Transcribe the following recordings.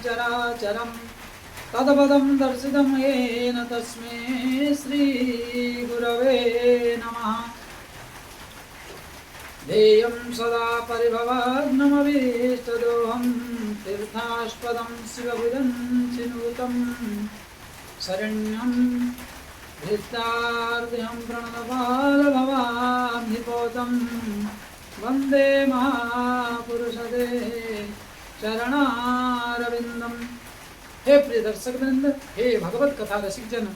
चराचरं तद्पदं दर्शितं येन तस्मै श्रीगुरवे नमः। ध्येयं सदा परिभवाग्नमभीष्टदोहं तीर्थास्पदं शिवभुजं चिनुतं शरण्यं धृतार्ध्यं प्रणतपालभवाब्धिपोतं वन्दे महापुरुषते चरणारविंदम। हे प्रिय दर्शक वृंद, हे भगवत कथा रसिक जन,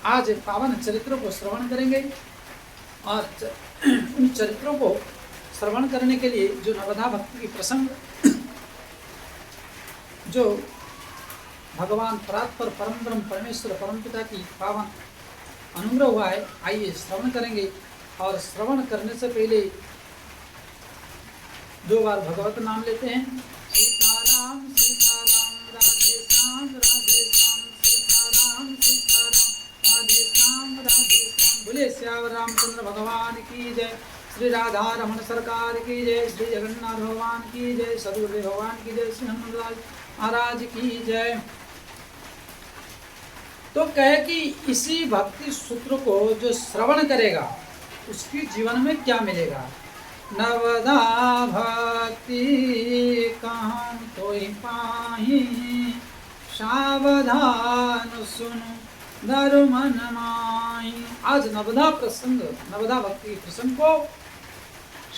आज पावन चरित्रों को श्रवण करेंगे और उन चरित्रों को श्रवण करने के लिए जो नवधा भक्ति की प्रसंग, जो भगवान परात्पर परम ब्रह्म परमेश्वर परमपिता की पावन अनुग्रह हुआ है, आइए श्रवण करेंगे। और श्रवण करने से पहले 2 बार भगवत नाम लेते हैं। सीताराम सीताराम राधे श्याम सीताराम सीताराम राधे श्याम। बोले श्याम रामचंद्र भगवान की जय। श्री राधा रमण सरकार की जय। श्री जगन्नाथ भगवान की जय। सदगुरुदेव भगवान की जय। श्री हनुमान महाराज की जय। तो कहे कि इसी भक्ति सूत्र को जो श्रवण करेगा उसकी जीवन में क्या मिलेगा। नवदा भक्ति कहूँ तो पाही, सावधान सुनु धर्मन माही। आज नवदा प्रसंग, नवदा भक्ति प्रसंग को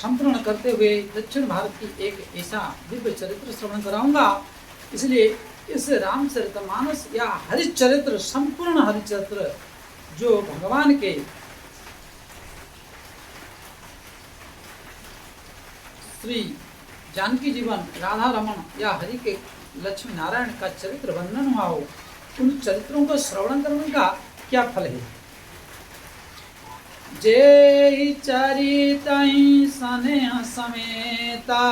संपूर्ण करते हुए दक्षिण भारत की एक ऐसा दिव्य चरित्र श्रवण कराऊंगा। इसलिए इस रामचरितमानस या हरिचरित्र, संपूर्ण हरिचरित्र जो भगवान के श्री जानकी जीवन, राधा रमण या हरि के लक्ष्मी नारायण का चरित्र वर्णन हुआ हो, उन चरित्रों को श्रवण करने का क्या फल है। जे चरितहि स्नेह समेता,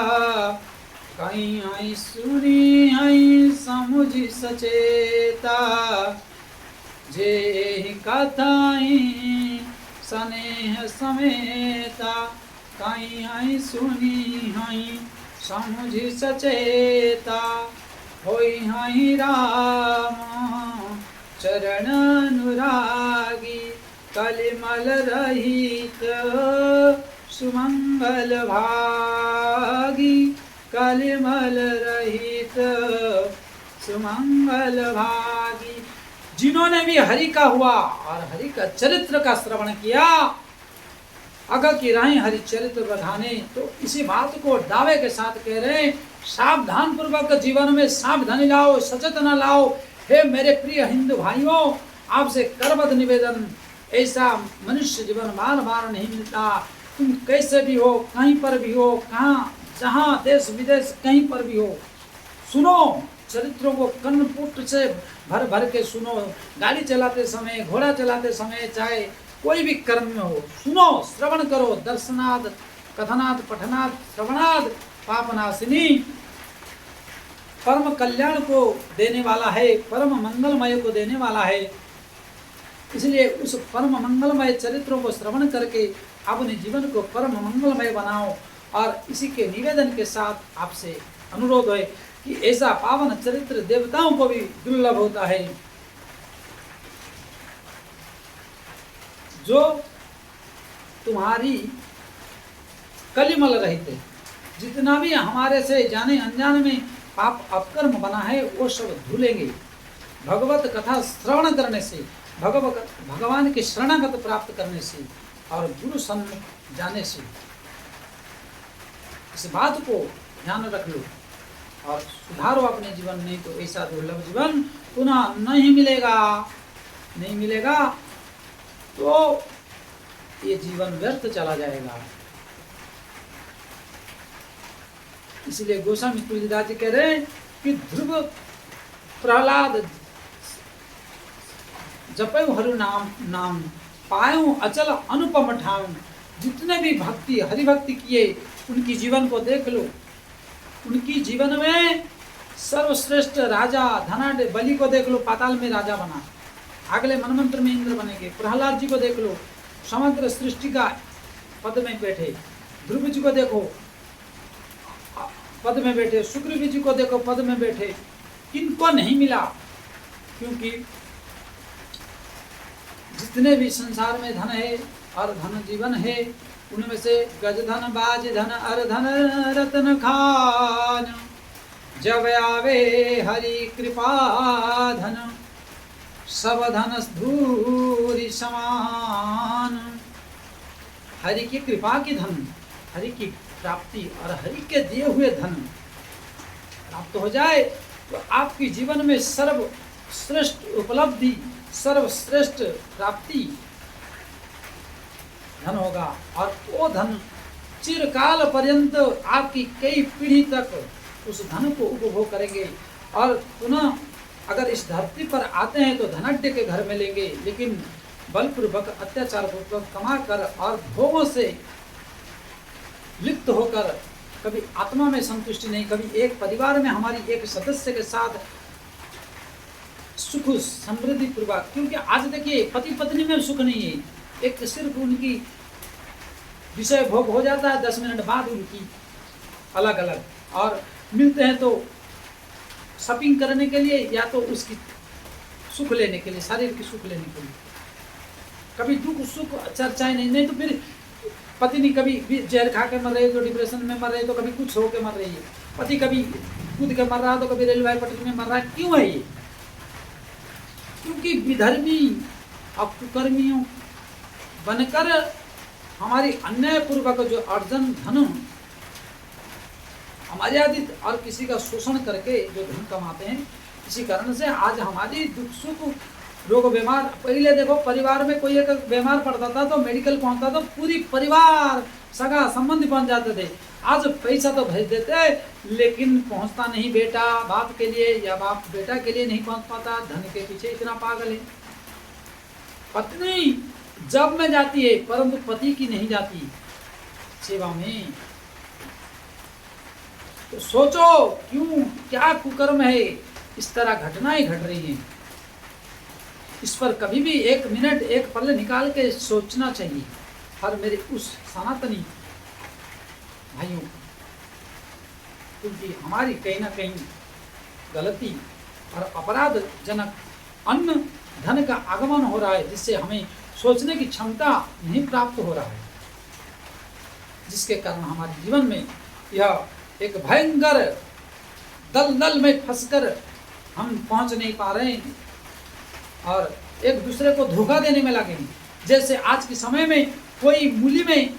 कहीं आई सुनी आई समुझ सचेता। जे कथाई स्नेह समेता, कहीं आई सुनी आई समुझ सचेता। होई आई राम चरण अनुरागी, कलिमल रहित सुमंगल भागी। कलिमल रहित सुमंगल भागी। जिन्होंने भी हरि का हुआ और हरि का चरित्र का श्रवण किया, अगर की राहें हरि चरित्र बढ़ाने, तो इसी बात को दावे के साथ कह रहे हैं, सावधान पूर्वक जीवन में सावधानी लाओ, सचेतना लाओ। हे मेरे प्रिय हिंदू भाइयों, आपसे करबद्ध निवेदन, ऐसा मनुष्य जीवन बार बार नहीं मिलता। तुम कैसे भी हो, कहीं पर भी हो, कहाँ जहाँ देश विदेश कहीं पर भी हो, सुनो चरित्रों को, कर्णपुट से भर भर के सुनो। गाड़ी चलाते समय, घोड़ा चलाते समय, चाहे कोई भी कर्म में हो, सुनो, श्रवण करो। दर्शनाद कथनाद पठनाद श्रवणाद पापनाशिनी। परम कल्याण को देने वाला है, परम मंगलमय को देने वाला है। इसलिए उस परम मंगलमय चरित्रों को श्रवण करके अपने जीवन को परम मंगलमय बनाओ। और इसी के निवेदन के साथ आपसे अनुरोध है कि ऐसा पावन चरित्र देवताओं को भी दुर्लभ होता है। जो तुम्हारी कलिमल रहते, जितना भी हमारे से जाने अनजाने में पाप अपकर्म बना है वो सब धुलेंगे। भगवत कथा श्रवण करने से, भगवान की शरणागत प्राप्त करने से और गुरु सम्मुख जाने से, इस बात को ध्यान रख लो और सुधारो अपने जीवन। नहीं तो ऐसा दुर्लभ जीवन पुनः नहीं मिलेगा, नहीं मिलेगा तो ये जीवन व्यर्थ चला जाएगा। इसलिए गोस्वामी तुलसीदास जी कह रहे हैं कि ध्रुव प्रहलाद जपयु हरु नाम पायो अचल अनुपम ठाम। जितने भी भक्ति हरि भक्ति किए उनकी जीवन को देख लो। उनकी जीवन में सर्वश्रेष्ठ राजा धनाढ़ बलि को देख लो, पाताल में राजा बना, अगले मनमंत्र में इंद्र बनेंगे। प्रहलाद जी को देख लो, समग्र सृष्टि का पद में बैठे। ध्रुव जी को देखो, पद में बैठे, सुग्रीव जी को देखो पद में बैठे, किनको नहीं मिला? क्योंकि जितने भी संसार में धन है और धन जीवन है, उनमें से गज धन, बाज धन, अर धन, रतन खान, जब आवे हरि कृपा धन, सब धन धूरी समान। हरि की कृपा की धन, हरि की प्राप्ति और हरि के दिए हुए धन प्राप्त हो जाए तो आपकी जीवन में सर्वश्रेष्ठ उपलब्धि, सर्वश्रेष्ठ प्राप्ति धन होगा। और वो धन चिरकाल पर्यंत आपकी कई पीढ़ी तक उस धन को उपभोग करेंगे। और पुनः अगर इस धरती पर आते हैं तो धनाढ्य के घर में लेंगे, लेकिन बलपूर्वक अत्याचार पूर्वक कमा कर और भोगों से लिप्त होकर कभी आत्मा में संतुष्टि नहीं, कभी एक परिवार में हमारी एक सदस्य के साथ सुख समृद्धि पूर्वक। क्योंकि आज देखिए पति पत्नी में सुख नहीं है, एक सिर्फ उनकी विषय भोग हो जाता है, 10 मिनट बाद उनकी अलग अलग, और मिलते हैं तो शॉपिंग करने के लिए या तो उसकी सुख लेने के लिए, शरीर की सुख लेने के लिए, कभी दुख सुख चर्चाएं नहीं तो फिर पत्नी कभी जहर खा के मर रही है तो डिप्रेशन में मर रही है, तो कभी कुछ हो के मर रही है, पति कभी कूद के मर रहा है तो कभी रेलवे पटरी में मर रहा है। क्यों है ये? क्योंकि विधर्मी और कुकर्मियों बनकर हमारी अन्याय पूर्वक जो अर्जन धन अमर्यादित और किसी का शोषण करके जो धन कमाते हैं, इसी कारण से आज हमारी दुख सुख रोग बीमार। पहले देखो परिवार में कोई एक बीमार पड़ता था तो मेडिकल पहुंचता तो पूरी परिवार सगा संबंधी पहुंच जाते थे। आज पैसा तो भेज देते लेकिन पहुंचता नहीं बेटा बाप के लिए या बाप बेटा के लिए नहीं पहुंच पाता, धन के पीछे इतना पागल है। पत्नी जब में जाती है परंतु पति की नहीं जाती सेवा में। तो सोचो क्यों, क्या कुकर्म है, इस तरह घटनाएं घट रही हैं। इस पर कभी भी एक मिनट एक पल निकाल के सोचना चाहिए हर मेरे उस सनातनी भाइयों को, क्योंकि हमारी कहीं ना कहीं गलती और अपराध जनक अन्न धन का आगमन हो रहा है, जिससे हमें सोचने की क्षमता नहीं प्राप्त हो रहा है, जिसके कारण हमारे जीवन में यह एक भयंकर दलदल में फंसकर हम पहुंच नहीं पा रहे हैं और एक दूसरे को धोखा देने में लगे। जैसे आज के समय में कोई मूली में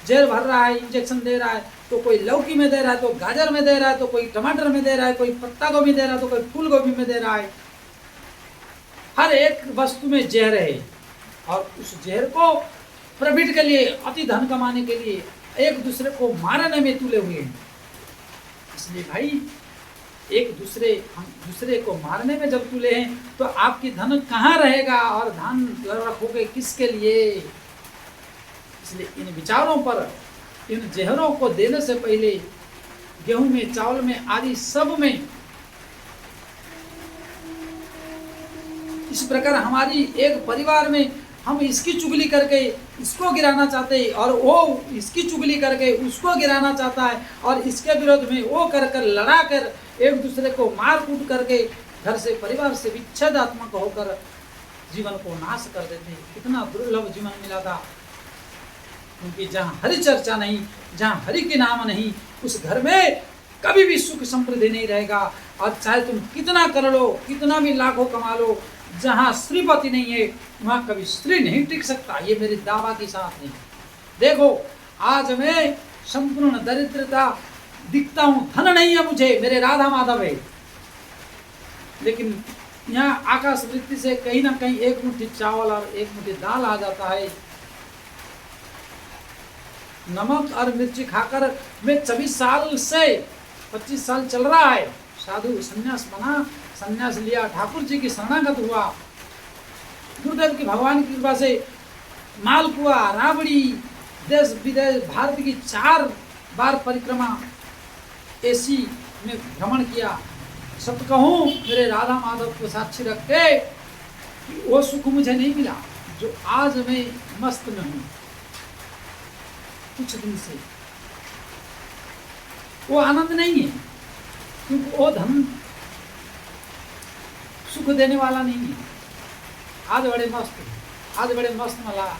जहर भर रहा है, इंजेक्शन दे रहा है, तो कोई लौकी में दे रहा है, तो गाजर में दे रहा है, तो कोई टमाटर में दे रहा है, कोई पत्ता गोभी दे रहा है, तो कोई फूल गोभी में दे रहा है। हर एक वस्तु में जहर है और उस जहर को प्रॉफिट के लिए, अति धन कमाने के लिए एक दूसरे को मारने में तुले हुए हैं। इसलिए भाई एक दूसरे को मारने में जब तुले हैं तो आपकी धन कहाँ रहेगा और धन रखोगे किसके लिए? इसलिए इन विचारों पर, इन जहरों को देने से पहले गेहूं में, चावल में आदि सब में इस प्रकार हमारी एक परिवार में हम इसकी चुगली करके इसको गिराना चाहते हैं और वो इसकी चुगली करके उसको गिराना चाहता है और इसके विरोध में वो कर लड़ा कर एक दूसरे को मार कूट करके घर से परिवार से विच्छेदात्मक होकर जीवन को नाश कर देते। कितना दुर्लभ जीवन मिला था, क्योंकि जहाँ हरि चर्चा नहीं, जहाँ हरि के नाम नहीं, उस घर में कभी भी सुख समृद्धि नहीं रहेगा। और चाहे तुम कितना कर लो, कितना भी लाखों कमा लो, जहाँ श्रीपति नहीं है वहाँ कभी स्त्री नहीं टिक सकता। ये मेरी दावा के साथ नहीं। देखो आज मैं संपूर्ण दरिद्रता दिखता हूँ, धन नहीं है मुझे, मेरे राधा माधव है, लेकिन यहाँ आकाश वृत्ति से कहीं ना कहीं एक मुट्ठी चावल और एक मुट्ठी दाल आ जाता है। नमक और मिर्ची खाकर मैं 24 साल से 25 साल चल रहा है, साधु संन्यास बना, संन्यास लिया, ठाकुर जी की शरणागत हुआ, गुरुदेव की भगवान की कृपा से मालपुआ, राबड़ी, देश विदेश भारत की 4 बार परिक्रमा एसी में भ्रमण किया। सत्य कहूँ मेरे राधा माधव को साक्षी रख के कि वो सुख मुझे नहीं मिला जो आज मैं मस्त में हूँ। कुछ दिन से वो आनंद नहीं है, क्योंकि वो धन सुख देने वाला नहीं है। आज बड़े मस्त मला,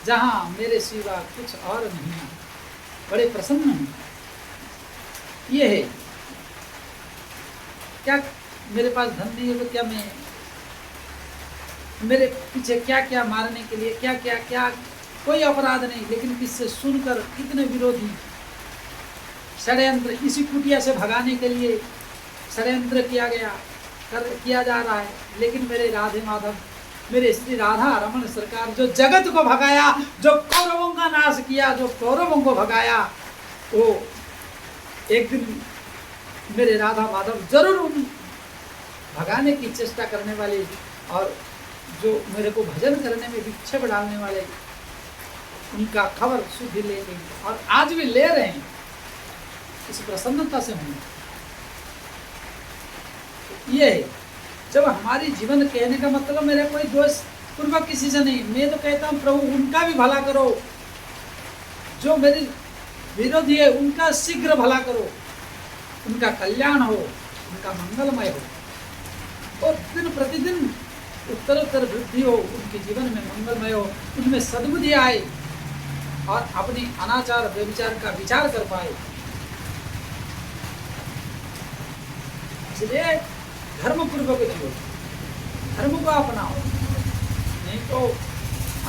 जहां मेरे सिवा कुछ और नहीं, बड़े प्रसन्न हूं। ये है क्या, मेरे पास धन नहीं है तो क्या, मैं मेरे पीछे क्या क्या मारने के लिए क्या क्या क्या, कोई अपराध नहीं, लेकिन किससे सुनकर कितने विरोधी षड्यंत्र, इसी कुटिया से भगाने के लिए षड्यंत्र किया जा रहा है। लेकिन मेरे राधे माधव, मेरे श्री राधा रमन सरकार, जो जगत को भगाया, जो कौरवों का नाश किया, जो कौरवों को भगाया, वो एक दिन मेरे राधा माधव जरूर उन भगाने की चेष्टा करने वाले और जो मेरे को भजन करने में विक्षेप डालने वाले, उनका खबर शुद्ध लेंगे और आज भी ले रहे हैं। इस प्रसन्नता से होंगे। ये है जब हमारी जीवन कहने का मतलब मेरा कोई दोष पूर्वक किसी से नहीं, मैं तो कहता हूँ प्रभु उनका भी भला करो, जो मेरे विरोधी है उनका शीघ्र भला करो, उनका कल्याण हो, उनका मंगलमय हो, और दिन प्रतिदिन उत्तरोत्तर वृद्धि हो, उनके जीवन में मंगलमय हो, उनमें सद्बुद्धि आए और अपनी अनाचार व्यभिचार का विचार कर पाए। इसलिए धर्म पूर्वक जियो, धर्म को अपनाओ, नहीं तो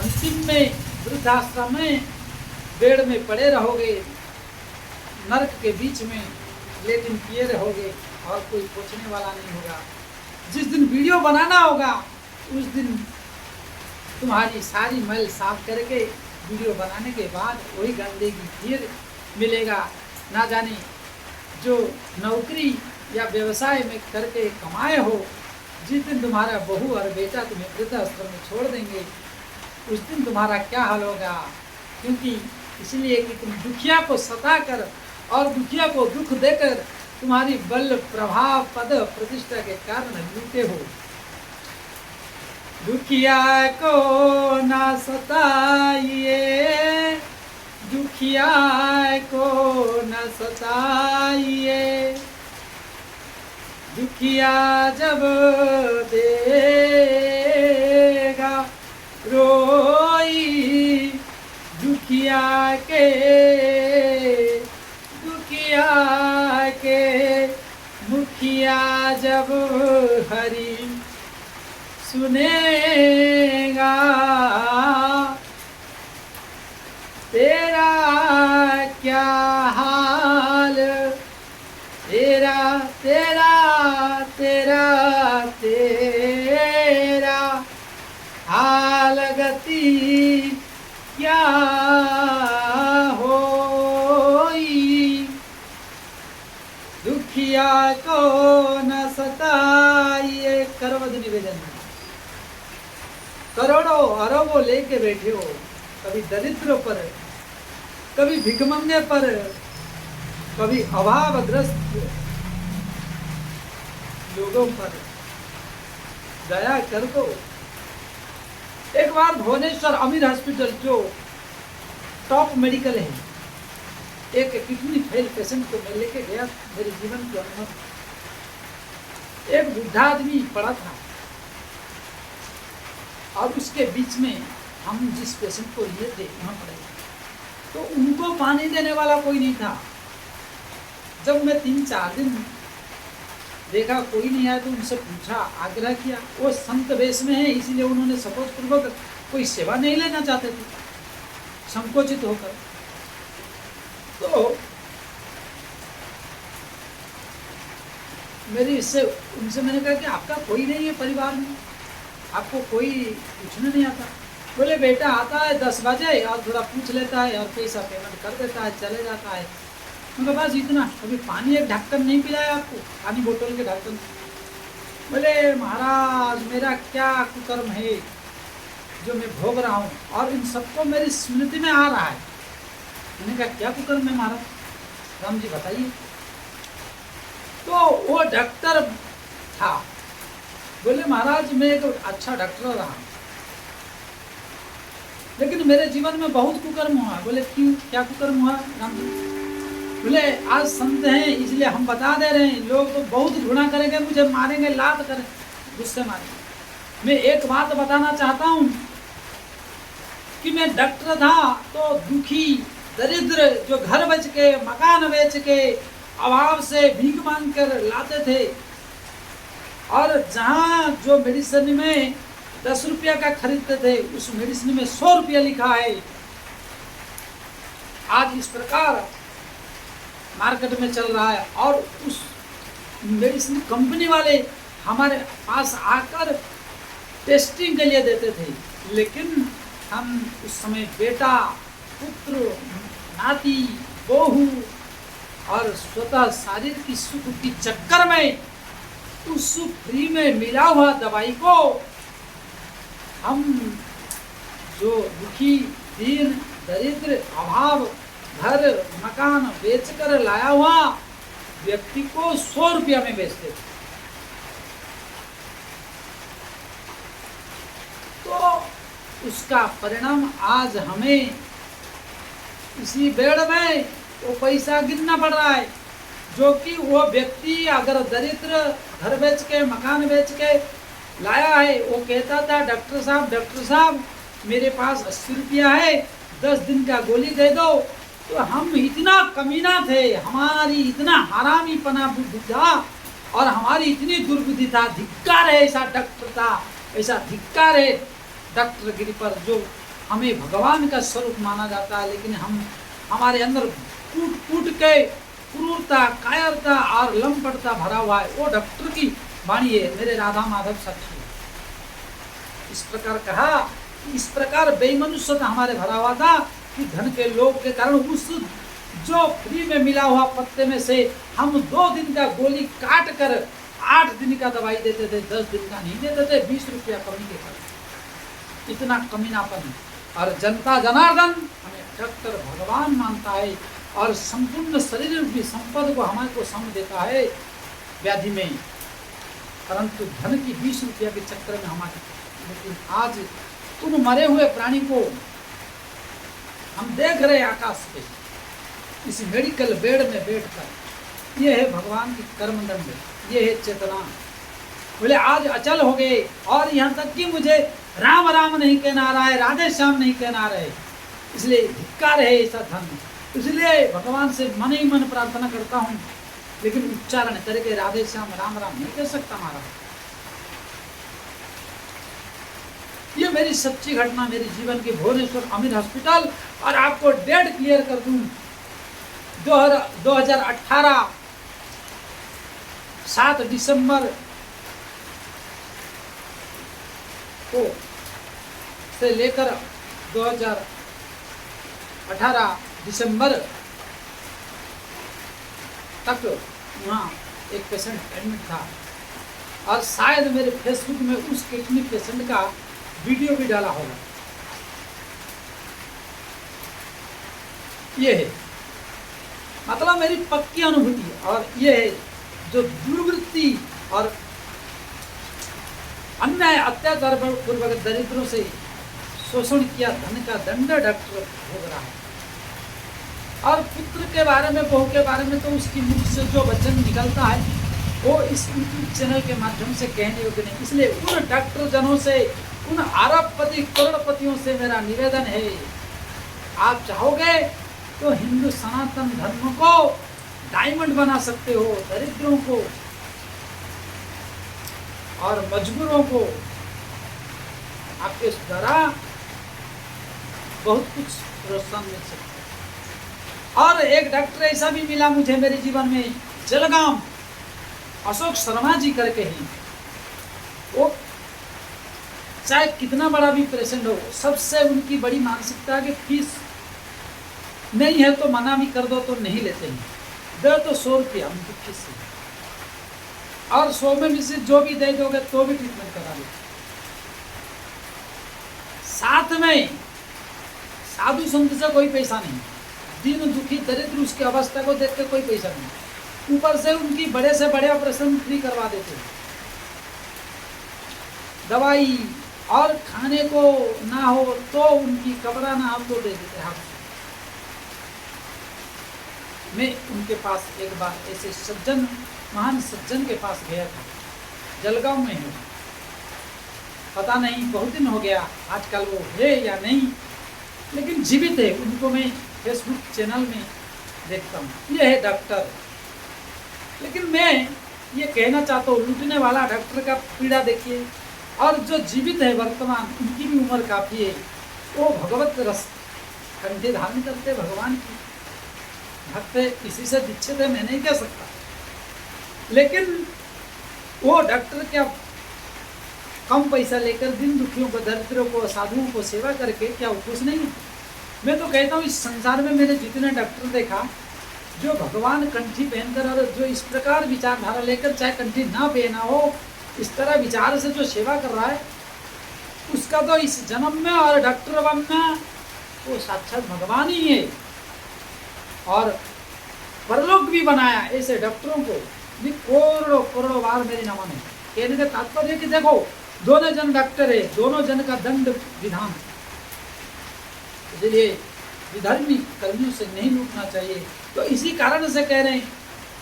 अंतिम में वृद्धाश्रम में बेड़ में पड़े रहोगे, नरक के बीच में लेकिन किए रहोगे और कोई पूछने वाला नहीं होगा। जिस दिन वीडियो बनाना होगा उस दिन तुम्हारी सारी मैल साफ करके वीडियो बनाने के बाद वही गंदगी फिर मिलेगा। ना जाने जो नौकरी या व्यवसाय में करके कमाए हो, जिस दिन तुम्हारा बहू और बेटा तुम्हें वृद्धाश्रम में छोड़ देंगे उस दिन तुम्हारा क्या हाल होगा। क्योंकि इसलिए कि तुम दुखिया को सताकर और दुखिया को दुख देकर तुम्हारी बल प्रभाव पद प्रतिष्ठा के कारण लूटे हो। दुखिया को ना सताइए, दुखिया को न सताइए, दुखिया जब देगा रोई, दुखिया के मुखिया जब हरि सुनेगा, तेरा क्या हाल, तेरा तेरा तेरा तेरा हाल गति क्या होई। दुखिया को न सताइए। करवद निवेदन, करोड़ों अरबों लेके बैठे हो, कभी दरिद्र पर, कभी भिखमंगे पर, कभी अभावग्रस्त लोगों पर दया कर दो। एक बार भुवनेश्वर अमीर हॉस्पिटल जो टॉप मेडिकल है, एक किडनी फेल पेशेंट को मैं लेके गया। मेरे जीवन के अनुभव, एक बुढ़ा आदमी पड़ा था और उसके बीच में हम जिस पेशेंट को लिए थे वहाँ पड़े, तो उनको पानी देने वाला कोई नहीं था। जब मैं 3-4 दिन देखा कोई नहीं आया तो उनसे पूछा, आग्रह किया। वो संत वेश में है इसीलिए उन्होंने सपोज पूर्वक कोई सेवा नहीं लेना चाहते थे, संकोचित होकर। तो उनसे मैंने कहा कि आपका कोई नहीं है परिवार में, आपको कोई पूछने नहीं आता? बोले बेटा आता है 10 बजे और थोड़ा पूछ लेता है और पैसा पेमेंट कर देता है, चले जाता है। उनके पास इतना, कभी पानी एक ढक्कन नहीं पिलाया आपको, पानी बोतल के ढक्कन। बोले महाराज मेरा क्या कुकर्म है जो मैं भोग रहा हूँ और इन सबको मेरी स्मृति में आ रहा है। मैंने कहा क्या कुकर्म है महाराज, राम जी बताइए। तो वो डॉक्टर था, बोले महाराज मैं एक अच्छा डॉक्टर रहा लेकिन मेरे जीवन में बहुत कुकर्म हुआ। बोले क्यों, क्या कुकर्म हुआ राम जी? बोले आज संत हैं इसलिए हम बता दे रहे हैं, लोग तो बहुत घृणा करेंगे, मुझे मारेंगे, लात करें, गुस्से मारेंगे। मैं एक बात बताना चाहता हूँ कि मैं डॉक्टर था तो दुखी दरिद्र जो घर बेच के मकान बेच के अभाव से भीख मांग कर लाते थे, और जहाँ जो मेडिसिन में 10 रुपया का खरीदते थे उस मेडिसिन में 100 रुपया लिखा है। आज इस प्रकार मार्केट में चल रहा है, और उस मेडिसिन कंपनी वाले हमारे पास आकर टेस्टिंग के लिए देते थे, लेकिन हम उस समय बेटा पुत्र नाती बहू और स्वतः शरीर की सुख की चक्कर में उस फ्री में मिला हुआ दवाई को हम जो दुखी दीन दरिद्र अभाव घर मकान बेचकर लाया हुआ व्यक्ति को 100 रुपया में बेचते थे। तो उसका परिणाम आज हमें इसी बेड़ में वो पैसा गिनना पड़ रहा है, जो कि वो व्यक्ति अगर दरिद्र घर बेच के मकान बेच के लाया है, वो कहता था डॉक्टर साहब मेरे पास 80 रुपया है, 10 दिन का गोली दे दो। तो हम इतना कमीना थे, हमारी इतना हरामीपना बुद्धि था और हमारी इतनी दुर्बुद्धि था, धिक्कार है ऐसा डॉक्टर था, ऐसा धिक्कार है डॉक्टर गिरी पर जो हमें भगवान का स्वरूप माना जाता है, लेकिन हम हमारे अंदर कूट कूट के क्रूरता कायरता और लंपटता भरा हुआ है। वो डॉक्टर की वाणी है, मेरे राधा माधव साक्षी इस प्रकार कहा, इस प्रकार बेमनुष्यता हमारे भरा हुआ था कि धन के लोभ के कारण उस जो फ्री में मिला हुआ पत्ते में से हम 2 दिन का गोली काट कर 8 दिन का दवाई देते थे, 10 दिन का नहीं देते थे, 20 रुपया कमी के कारण। इतना कमीनापन, और जनता जनार्दन हमें डॉक्टर भगवान मानता है और संपूर्ण शरीर की संपद को हमारे को सम देता है व्याधि में, परंतु धन की 20 रुपया के चक्कर में हमारे। लेकिन आज उन मरे हुए प्राणी को हम देख रहे आकाश पे इस मेडिकल बेड में बैठकर, ये है भगवान की कर्मदंड, ये है चेतना। बोले आज अचल हो गए, और यहाँ तक कि मुझे राम राम नहीं कहना आ रहा है, राधे श्याम नहीं कहना आ रहे, इसलिए धिक्कार है ऐसा धन। इसलिए भगवान से मन ही मन प्रार्थना करता हूँ, लेकिन उच्चारण करके राधे श्याम राम राम नहीं कह सकता महाराज। ये मेरी सच्ची घटना, मेरे जीवन की भुवनेश्वर अमीर हॉस्पिटल, और आपको डेट क्लियर कर दूं 2018 7 दिसंबर को से लेकर 2018 दिसंबर तक वहाँ एक पेशेंट एडमिट था, और शायद मेरे फेसबुक में उस किडनी पेशेंट का वीडियो भी डाला होगा। ये है मतलब मेरी पक्की अनुभूति, और ये है जो दुर्वृत्ति और अन्याय अत्याचार पूर्वक दरिद्रों से शोषण किया धन का दंड डॉक्टर भोग रहा है। और पुत्र के बारे में बहू के बारे में तो उसकी मुख से जो वचन निकलता है वो इस यूट्यूब चैनल के माध्यम से कहने योग्य नहीं। इसलिए उन डॉक्टर जनों से, उन अरबपति करोड़पतियों से मेरा निवेदन है, आप चाहोगे तो हिंदू सनातन धर्म को डायमंड बना सकते हो, दरिद्रों को और मजबूरों को आपके द्वारा बहुत कुछ प्रोत्साहन मिल सकता है। और एक डॉक्टर ऐसा भी मिला मुझे मेरे जीवन में, जलगांव अशोक शर्मा जी करके ही, वो चाहे कितना बड़ा भी पेशेंट हो, सबसे उनकी बड़ी मानसिकता है कि फीस नहीं है तो मना भी कर दो तो नहीं लेते हैं, दे तो 100 रुपया उनकी फीस है, और 100 में भी से जो भी दे दोगे तो भी ट्रीटमेंट करा लो। साथ में साधु संत से कोई पैसा नहीं, दीन दुखी दरिद्र उसकी अवस्था को देख के कोई पैसा नहीं, ऊपर से उनकी बड़े से बड़े ऑपरेशन फ्री करवा देते हैं, दवाई और खाने को ना हो तो उनकी कपड़ा ना हो तो दे देते हैं। मैं उनके पास एक बार ऐसे सज्जन, महान सज्जन के पास गया था, जलगांव में है, पता नहीं बहुत दिन हो गया आजकल वो है या नहीं, लेकिन जीवित है। उनको मैं फेसबुक चैनल में देखता हूँ। ये है डॉक्टर। लेकिन मैं ये कहना चाहता हूँ, लूटने वाला डॉक्टर का पीड़ा देखिए, और जो जीवित है वर्तमान, उनकी भी उम्र काफ़ी है, वो भगवत रस कंठे धारण करते भगवान की भक्त है, किसी से दीक्षित है मैं नहीं कह सकता, लेकिन वो डॉक्टर क्या कम पैसा लेकर दिन दुखियों को, दरिद्रों को, साधुओं को सेवा करके क्या वो खुश नहीं है? मैं तो कहता हूँ इस संसार में मैंने जितने डॉक्टर देखा, जो भगवान कंठी पहनकर और जो इस प्रकार विचारधारा लेकर, चाहे कंठी ना पहना हो, इस तरह विचार से जो सेवा कर रहा है, उसका तो इस जन्म में और डॉक्टर बनना वो साक्षात भगवान ही है। और परलोक भी बनाया ऐसे डॉक्टरों को, करोड़ों करोड़ों बार मेरी नमन है। कहने का तात्पर्य कि देखो, दोनों जन डॉक्टर है, दोनों जन का दंड विधान, इसलिए विधर्मी कर्मियों से नहीं लूटना चाहिए। तो इसी कारण से कह रहे हैं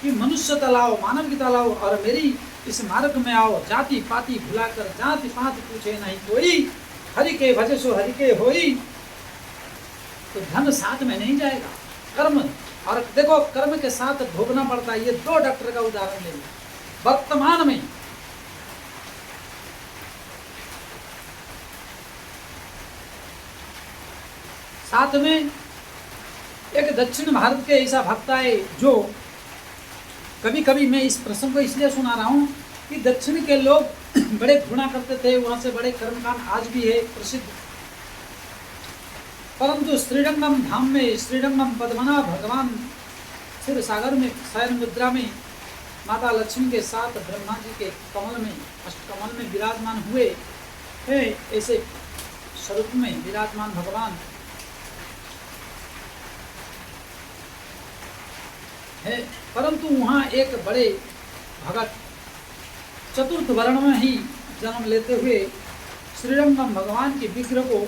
कि मनुष्यता लाओ, मानवता लाओ और मेरी इस मार्ग में आओ। जाति पाति भुलाकर जाति पाति पूछे नहीं कोई, हरि के भजे सो हरि के होई। तो धन साथ में नहीं जाएगा, कर्म, और देखो कर्म के साथ भोगना पड़ता है। ये दो डॉक्टर का उदाहरण ले लो वर्तमान में। साथ में एक दक्षिण भारत के ऐसा भक्त है, जो कभी कभी मैं इस प्रसंग को इसलिए सुना रहा हूँ कि दक्षिण के लोग बड़े घृणा करते थे, वहाँ से बड़े कर्मकांड आज भी है प्रसिद्ध। परंतु श्रीरंगम धाम में, श्रीरंगम पद्मनाभ भगवान क्षीर सागर में शयन मुद्रा में माता लक्ष्मी के साथ ब्रह्मा जी के कमल में, अष्टकमल में विराजमान हुए हैं। ऐसे स्वरूप में विराजमान भगवान है। परंतु वहाँ एक बड़े भगत चतुर्थ वर्ण में ही जन्म लेते हुए श्रीरंगम भगवान के विग्रह को,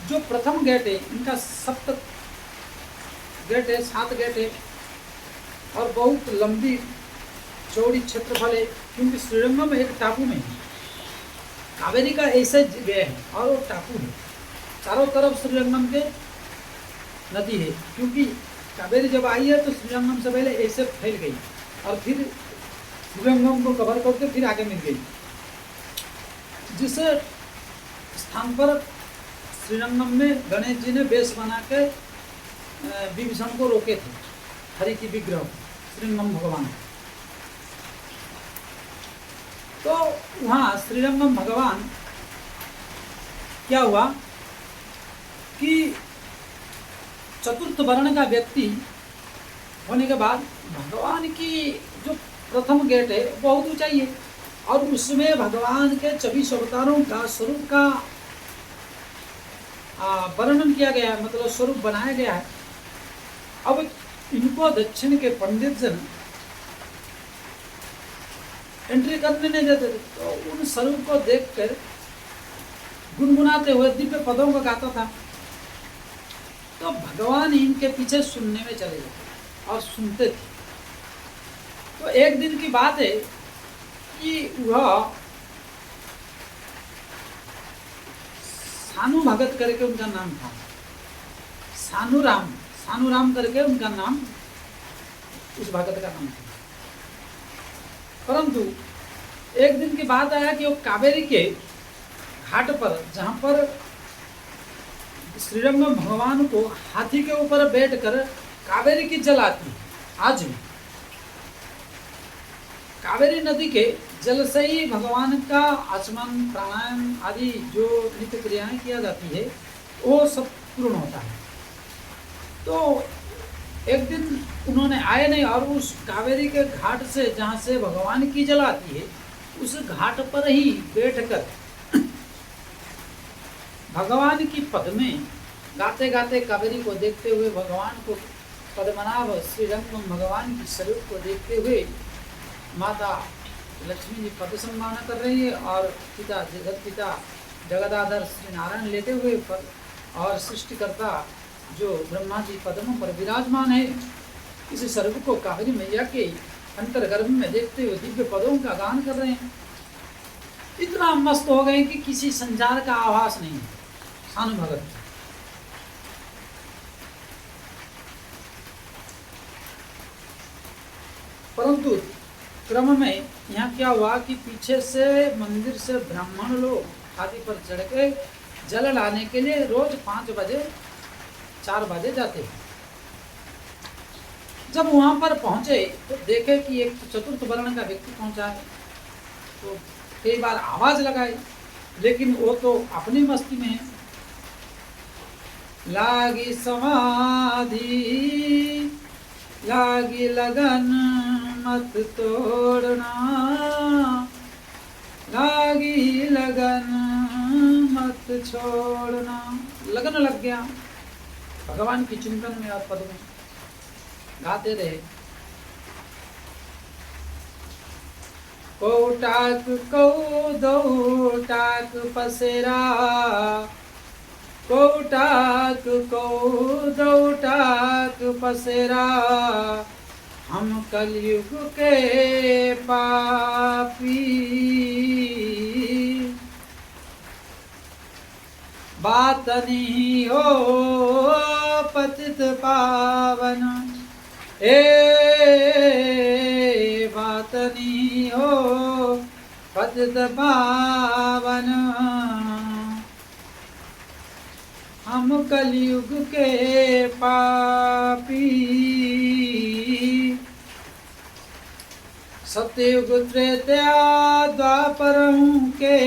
जो प्रथम गेट है, इनका सप्त गेट है, 7 गेट है और बहुत लंबी चौड़ी क्षेत्रफल है, क्योंकि श्रीरंगम एक टापू में है। कावेरी का ऐसे जगह है और वो टापू है, चारों तरफ श्रीरंगम के नदी है। क्योंकि कावेरी जब आई है तो श्रीरंगम से पहले ऐसे फैल गई और फिर श्रीरंगम को कवर करके फिर आगे मिल गई। जिस स्थान पर श्रीरंगम में गणेश जी ने वेश बना के विभीषण को रोके थे, हरि की विग्रह श्रीरंगम भगवान, तो वहाँ श्रीरंगम भगवान क्या हुआ कि चतुर्थ वर्ण का व्यक्ति होने के बाद भगवान की जो प्रथम गेट है बहुत ऊंचाई है और उसमें भगवान के 24 अवतारों का स्वरूप का वर्णन किया गया है, मतलब स्वरूप बनाया गया है। अब इनको दक्षिण के पंडित जन एंट्री करने नहीं देते, तो उन स्वरूप को देखकर गुनगुनाते हुए दिव्य पदों को गाता था। तो भगवान इनके पीछे सुनने में चले जाते और सुनते थे। तो एक दिन की बात है कि वह सानू भगत करके उनका नाम था, सानूराम करके उनका नाम, उस भगत का नाम था। परंतु एक दिन की बात आया कि वो कावेरी के घाट पर, जहाँ पर श्रीरंगम भगवान को हाथी के ऊपर बैठकर कावेरी की जल आती है, आज भी कावेरी नदी के जल से ही भगवान का आचमन, प्राणायाम आदि जो नित्य क्रियाएं किया जाती है वो सब पूर्ण होता है। तो एक दिन उन्होंने आए नहीं और उस कावेरी के घाट से, जहाँ से भगवान की जल आती है, उस घाट पर ही बैठकर भगवान की पद में गाते गाते कावेरी को देखते हुए, भगवान को पद्मनाभ श्रीरंगम भगवान की स्वरूप को देखते हुए माता लक्ष्मी जी पद सम्मान कर रही है और पिता जगत पिता जगदाधर श्री नारायण लेते हुए पद, और सृष्टिकर्ता जो ब्रह्मा जी पद्मों पर विराजमान है। इस स्वरूप को कावेरी मैया के अंतर्गर्भ में देखते हुए दिव्य पदों का गान कर रहे हैं। इतना मस्त हो गए कि किसी संचार का आभास नहीं है। सानु भगत परंतु क्रम में यहाँ क्या हुआ कि पीछे से मंदिर से ब्राह्मण लोग हाथी पर चढ़ के जल लाने के लिए रोज 5 बजे 4 बजे जाते हैं। जब वहां पर पहुंचे तो देखे कि एक चतुर्थ वर्ण का व्यक्ति पहुंचा है, तो कई बार आवाज लगाई, लेकिन वो तो अपनी मस्ती में है। लागी समाधि लागी लगन मत तोड़ना, लागी लगन मत छोड़ना। लगन लग गया भगवान की चिंतन में और पद में गाते रहे। कोटाक को दो टाक पसेरा, कोटाक को दो टाक पसेरा, हम कलयुग के पापी। बात नहीं हो पतित पावन, बात नहीं हो पतित पावन, हम कलयुग के पापी। सतयुग त्रेतया द्वापरहु के,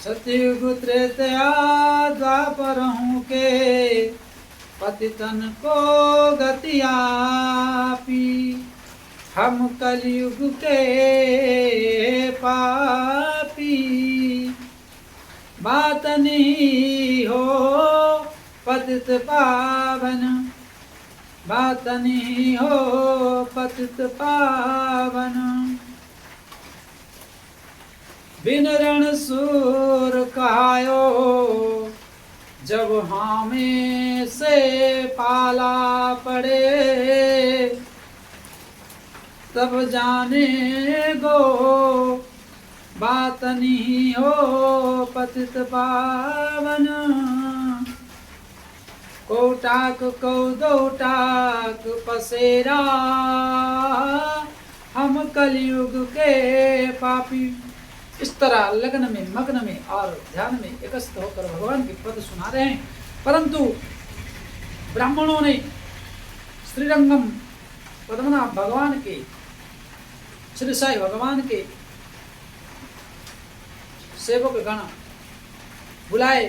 सतयुग त्रेतया द्वापरहु के, पतितन को गति आपी, हम कलयुग के पापी। बात नहीं हो पतित पावन, बात नहीं हो पतित पावन। बिन रण सूर कहायो, जब हमें से पाला पड़े, तब जाने गो बात नहीं हो पतित पावन। कोटाक को दो टाक पसेरा, हम कलयुग के पापी। इस तरह लगन में मग्न में और ध्यान में एकस्त होकर भगवान के पद सुना रहे हैं। परंतु ब्राह्मणों ने श्रीरंगम पद्मनाभ भगवान के, श्री साई भगवान के सेवक गण बुलाए,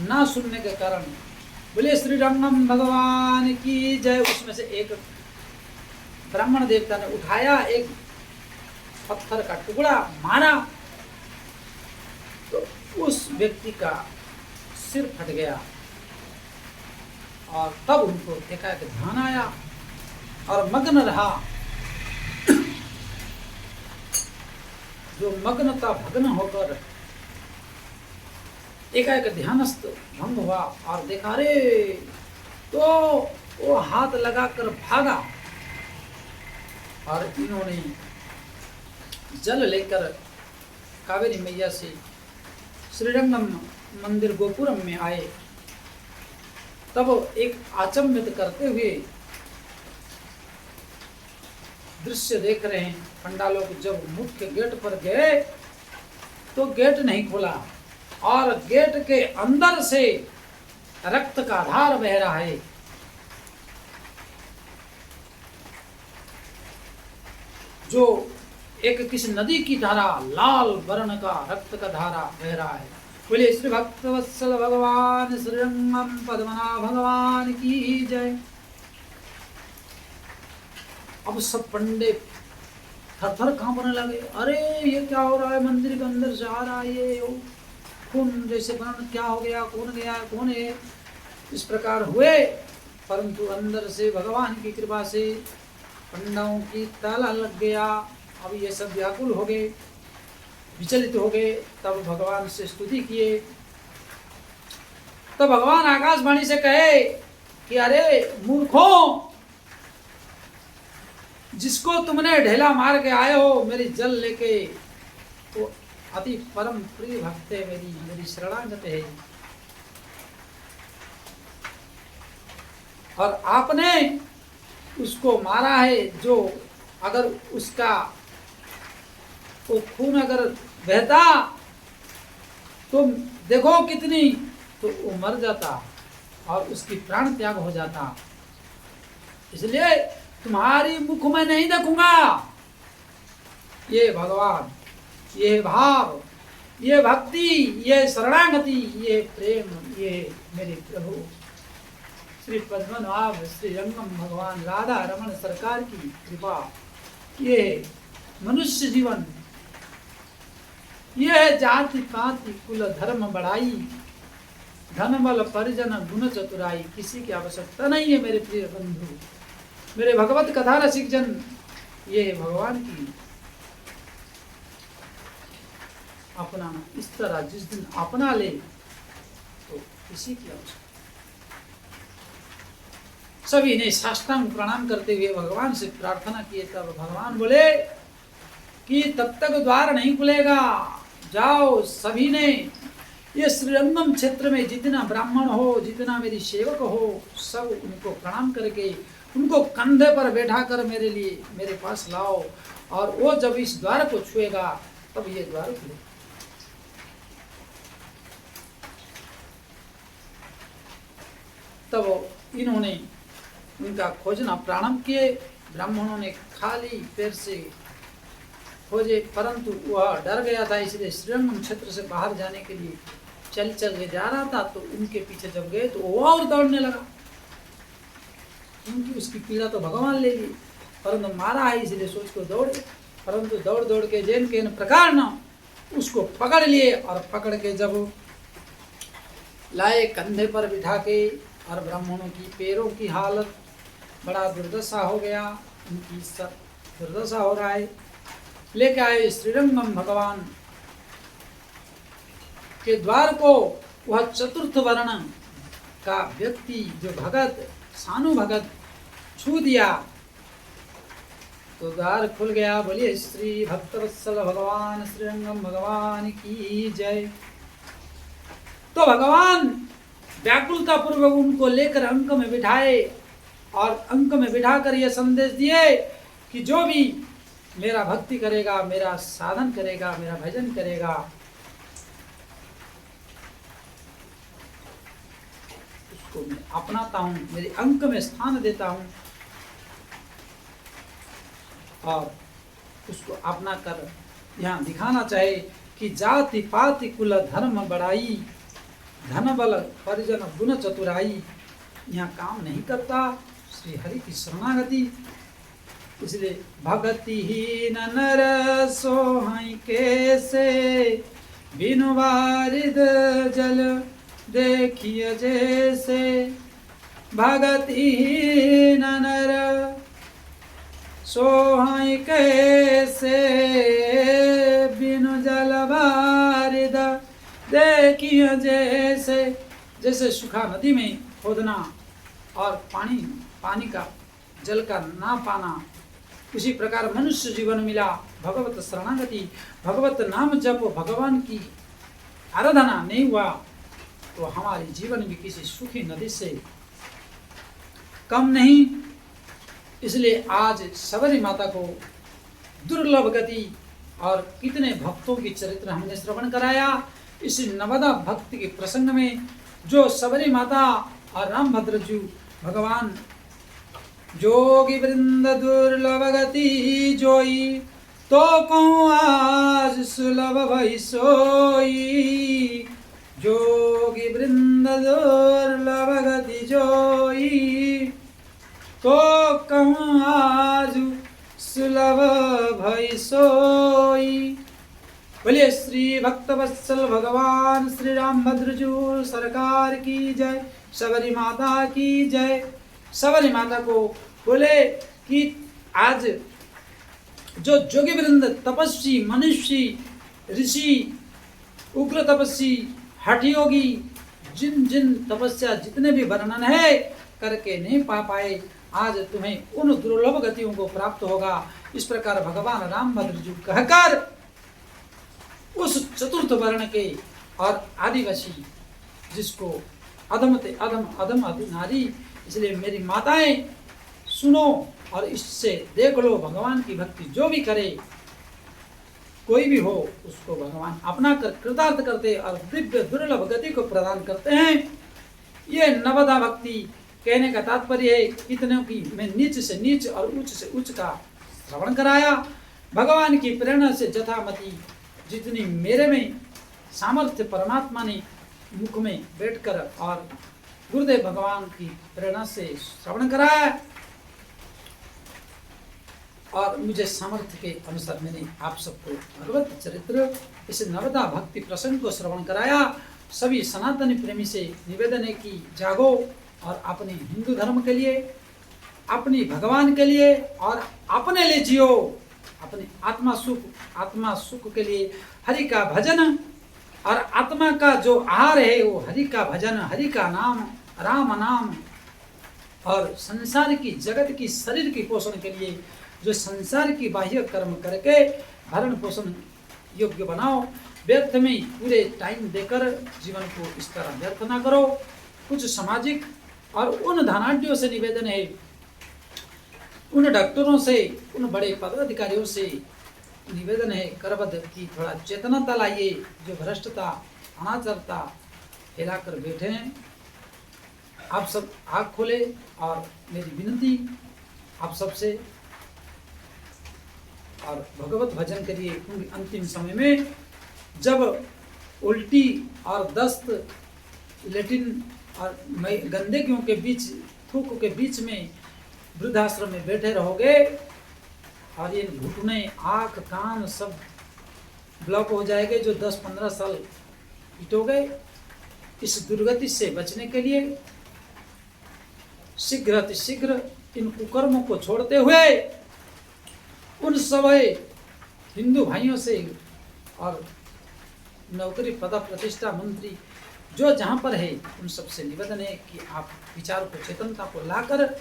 ना सुनने के कारण बोले श्रीरंगम भगवान की जय। उसमें से एक ब्राह्मण देवता ने उठाया, एक पत्थर का टुकड़ा मारा, तो उस व्यक्ति का सिर फट गया। और तब उनको देखा कि ध्यान आया और मग्न रहा। जो मग्नता भग्न होकर एकाएक ध्यानस्थ भंग हुआ और देखा रे, तो वो हाथ लगाकर भागा और इन्होंने जल लेकर कावेरी मैया से श्रीरंगम मंदिर गोपुरम में आए। तब एक आचंबित करते हुए दृश्य देख रहे हैं। पंडालों को जब मुख्य गेट पर गए तो गेट नहीं खुला और गेट के अंदर से रक्त का धार बह रहा है। जो एक किसी नदी की धारा, लाल वर्ण का रक्त का धारा बह रहा है। बोले श्री भक्तवत्सल भगवान श्रीरंगम पद्मनाभ भगवान की जय। अब सब पंडे थर थर कांपने लगे। अरे ये क्या हो रहा है, मंदिर के अंदर से आ रहा है ये खून जैसे वर्ण, क्या हो गया, कौन गया, कौन है, इस प्रकार हुए। परंतु अंदर से भगवान की कृपा से पंडाओं की ताला लग गया। अब ये सब व्याकुल हो गए, विचलित हो गए। तब भगवान से स्तुति किए। तो भगवान आकाशवाणी से कहे कि अरे मूर्खों, जिसको तुमने ढेला मार के आए हो मेरी जल लेके, तो अति परम प्रिय भक्त है, मेरी शरणागत है। और आपने उसको मारा है, जो अगर उसका वो खून अगर बहता तो देखो कितनी, तो वो मर जाता और उसकी प्राण त्याग हो जाता। इसलिए तुम्हारी मुख में नहीं देखूंगा। ये भगवान, ये भाव, ये भक्ति, ये शरणागति, ये प्रेम, ये मेरे प्रभु श्री पद्मनाभ श्री रंगम भगवान राधा रमन सरकार की कृपा, ये मनुष्य जीवन, ये जाति पाति कुल धर्म बढ़ाई, धन बल परिजन गुण चतुराई, किसी की आवश्यकता नहीं है मेरे प्रिय बंधु, मेरे भगवत कथा रसिक जन। ये भगवान की अपनाना, इस तरह जिस दिन अपना ले तो किसी की आवश्यकता। सभी ने साष्टांग प्रणाम करते हुए भगवान से प्रार्थना किए। तब भगवान बोले कि तब तक द्वार नहीं खुलेगा, जाओ सभी ने ये श्रीरंगम क्षेत्र में जितना ब्राह्मण हो, जितना मेरी सेवक हो, सब उनको प्रणाम करके उनको कंधे पर बैठा कर मेरे लिए मेरे पास लाओ, और वो जब इस द्वार को छुएगा तब ये द्वार खुलेगा। तब इन्होंने उनका खोजना प्रारंभ किए। ब्राह्मणों ने खाली पैर से खोजे, परंतु वह डर गया था, इसलिए श्रीरंगम क्षेत्र से बाहर जाने के लिए चल के जा रहा था। तो उनके पीछे जब गए तो वो और दौड़ने लगा, क्योंकि उसकी पीड़ा तो भगवान ले ली, परंतु मारा है इसलिए सोच को दौड़े। परंतु दौड़ दौड़ के जैन के प्रकार न उसको पकड़ लिए, और पकड़ के जब लाए कंधे पर बिठा के, और ब्राह्मणों की पैरों की हालत बड़ा दुर्दशा हो गया, उनकी सब दुर्दशा हो रहा है। लेके आए श्रीरंगम भगवान के द्वार को। वह चतुर्थ वर्ण का व्यक्ति जो भगत सानु भगत छू दिया तो द्वार खुल गया। बोलिए श्री भक्तवत्सल भगवान श्रीरंगम भगवान की जय। तो भगवान व्याकुलता पूर्वक उनको लेकर अंक में बिठाए, और अंक में बिठाकर यह संदेश दिए कि जो भी मेरा भक्ति करेगा, मेरा साधन करेगा, मेरा भजन करेगा, उसको मैं अपनाता हूं, मेरे अंक में स्थान देता हूं, और उसको अपना कर यहाँ दिखाना चाहे कि जाति पाति कुल धर्म बढ़ाई, धन बल परिजन गुण चतुराई यहाँ काम नहीं करता। श्री हरि की शरणागति, इसलिए भगति ही नर सोहई कैसे, बिनु वारिद जल देखिए जैसे, भगति ही नर सोहई कैसे, बिनु जल वारिद देखिए जैसे। जैसे सूखा नदी में खोदना और पानी का जल का ना पाना, उसी प्रकार मनुष्य जीवन मिला भगवत शरणागति, भगवत नाम जप, भगवान की आराधना नहीं हुआ तो हमारे जीवन भी किसी सूखी नदी से कम नहीं। इसलिए आज सबरी माता को दुर्लभ गति और कितने भक्तों की चरित्र हमने श्रवण कराया। इस नवदा भक्ति के प्रसंग में जो सबरी माता और रामभद्र जी भगवान जोगी वृंद दुर्लभ गति जोई, तो कहूँ आज सुलभ भई सोई। जोगी वृंद दुर्लभ गति जोई, तो कहूँ आज सुलभ भई सोई। बोलिए श्री भक्तवत्सल भगवान श्री रामभद्र जी सरकार की जय, सबरी माता की जय। सबरी माता को बोले कि आज जो जोगी वृंद तपस्वी मनुष्य ऋषि उग्र तपस्वी हठ योगी जिन जिन तपस्या जितने भी वर्णन है करके नहीं पा पाए, आज तुम्हें उन दुर्लभ गतियों को प्राप्त होगा। इस प्रकार भगवान रामभद्र जी कहकर उस चतुर्थ वर्ण के और आदिवासी, जिसको अधम ते अधम, अधम अधि नारी, इसलिए मेरी माताएं सुनो और इससे देख लो, भगवान की भक्ति जो भी करे, कोई भी हो, उसको भगवान अपना कर कृतार्थ करते और दिव्य दुर्लभ गति को प्रदान करते हैं। ये नवदा भक्ति कहने का तात्पर्य है इतने की मैं नीच से नीच और उच्च से उच्च का श्रवण कराया। भगवान की प्रेरणा से जथामति जितनी मेरे में सामर्थ्य परमात्मा ने मुख में बैठकर और गुरुदेव भगवान की प्रेरणा से श्रवण कराया और मुझे सामर्थ्य के अनुसार मैंने आप सबको भगवत चरित्र इस नवदा भक्ति प्रसंग को श्रवण कराया। सभी सनातनी प्रेमी से निवेदन है कि जागो और अपने हिंदू धर्म के लिए, अपनी भगवान के लिए और अपने लिए जियो। अपने आत्मा सुख के लिए हरि का भजन और आत्मा का जो आहार है वो हरि का भजन, हरि का नाम, राम नाम। और संसार की जगत की शरीर की पोषण के लिए जो संसार की बाह्य कर्म करके भरण पोषण योग्य बनाओ। व्यर्थ में पूरे टाइम देकर जीवन को इस तरह व्यर्थ ना करो। कुछ सामाजिक और उन धनाढ्यों से निवेदन है, उन डॉक्टरों से, उन बड़े पदाधिकारियों से निवेदन है करबद्ध की थोड़ा चेतनता लाइए। जो भ्रष्टता अनाचारता फैलाकर बैठे हैं, आप सब आँख खोले। और मेरी विनती आप सबसे, और भगवत भजन करिए, क्योंकि अंतिम समय में जब उल्टी और दस्त, लेटिन और गंदगियों के बीच, थूक के बीच में वृद्धाश्रम में बैठे रहोगे और ये घुटने, आँख, कान सब ब्लॉक हो जाएंगे, जो 10-15 साल पीटोगे। इस दुर्गति से बचने के लिए शीघ्र इन कुकर्मों को छोड़ते हुए उन सभी हिंदू भाइयों से और नौकरी, पद, प्रतिष्ठा, मंत्री जो जहाँ पर है, उन सबसे निवेदन है कि आप विचार को, चेतनता को लाकर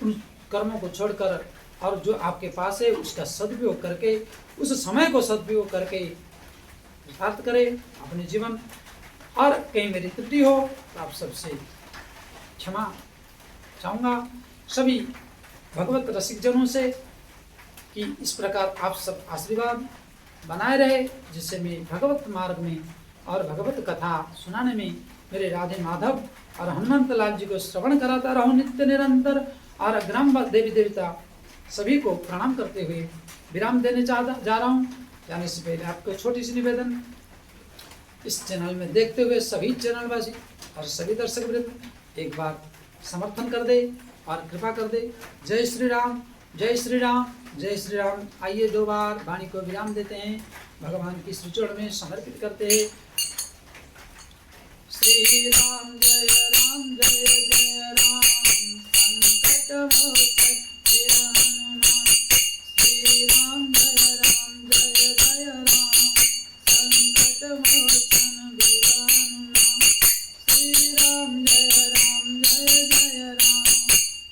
उन कर्मों को छोड़कर और जो आपके पास है उसका सदुपयोग करके, उस समय को सदुपयोग करके प्राप्त करें अपने जीवन। और कहीं मेरी त्रुटि हो तो आप सबसे क्षमा चाहूँगा, सभी भगवत रसिक जनों से, कि इस प्रकार आप सब आशीर्वाद बनाए रहे, जिससे मैं भगवत मार्ग में और भगवत कथा सुनाने में मेरे राधे माधव और हनुमंत लाल जी को श्रवण कराता रहूं नित्य निरंतर। और ग्राम देवी देवता सभी को प्रणाम करते हुए विराम देने जा रहा हूँ। जाने से पहले आपको छोटी सी निवेदन, इस चैनल में देखते हुए सभी चैनलवासी और सभी दर्शक वृंद एक बार समर्थन कर दे और कृपा कर दे। जय श्री राम, जय श्री राम, जय श्री राम। आइए 2 बार वाणी को विराम देते हैं, भगवान की श्रीचरण में समर्पित करते हैं। श्री राम जय राम, जय जय राम, संकट मोचन जय हनुमान। श्री राम जय राम, जय जय राम, संकट मोचन वीर हनुमान। श्री राम जय राम, जय जय राम,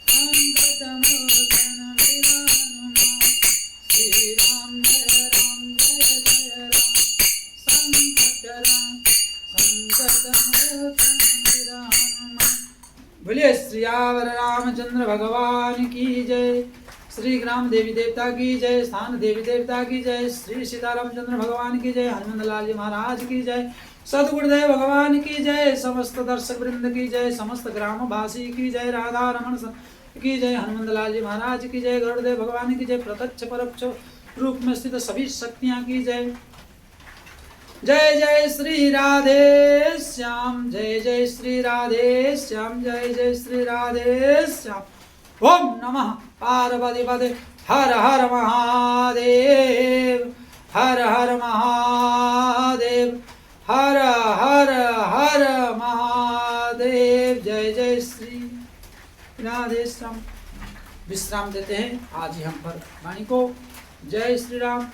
संकट मोचन वीर हनुमान। श्री राम जय राम, जय जय राम, संकट मोचन वीर हनुमान। बोलिए श्रीयावर रामचंद्र भगवान की जय। श्री ग्राम देवी देवता की जय, स्थान देवी देवता की जय, श्री सीतारामचंद्र भगवान की जय, हनुमंत लाल जी महाराज की जय, सदगुरुदेव भगवान की जय, समस्त दर्शक वृंद की जय, समस्त ग्रामवासी की जय, राधा रमण की जय, हनुमंत लाल जी महाराज की जय, गरुड़देव भगवान की जय, प्रत्यक्ष परोक्ष रूप में स्थित सभी शक्तियां की जय। जय जय श्री राधे श्याम, जय जय श्री राधे श्याम, जय जय श्री राधे श्याम। ओम नमः पार्वती पदे हर हर महादेव, हर हर महादेव, हर हर हर महादेव। जय जय श्री राधे श्याम। विश्राम देते हैं आज ही हम पर वाणी को। जय श्री राम।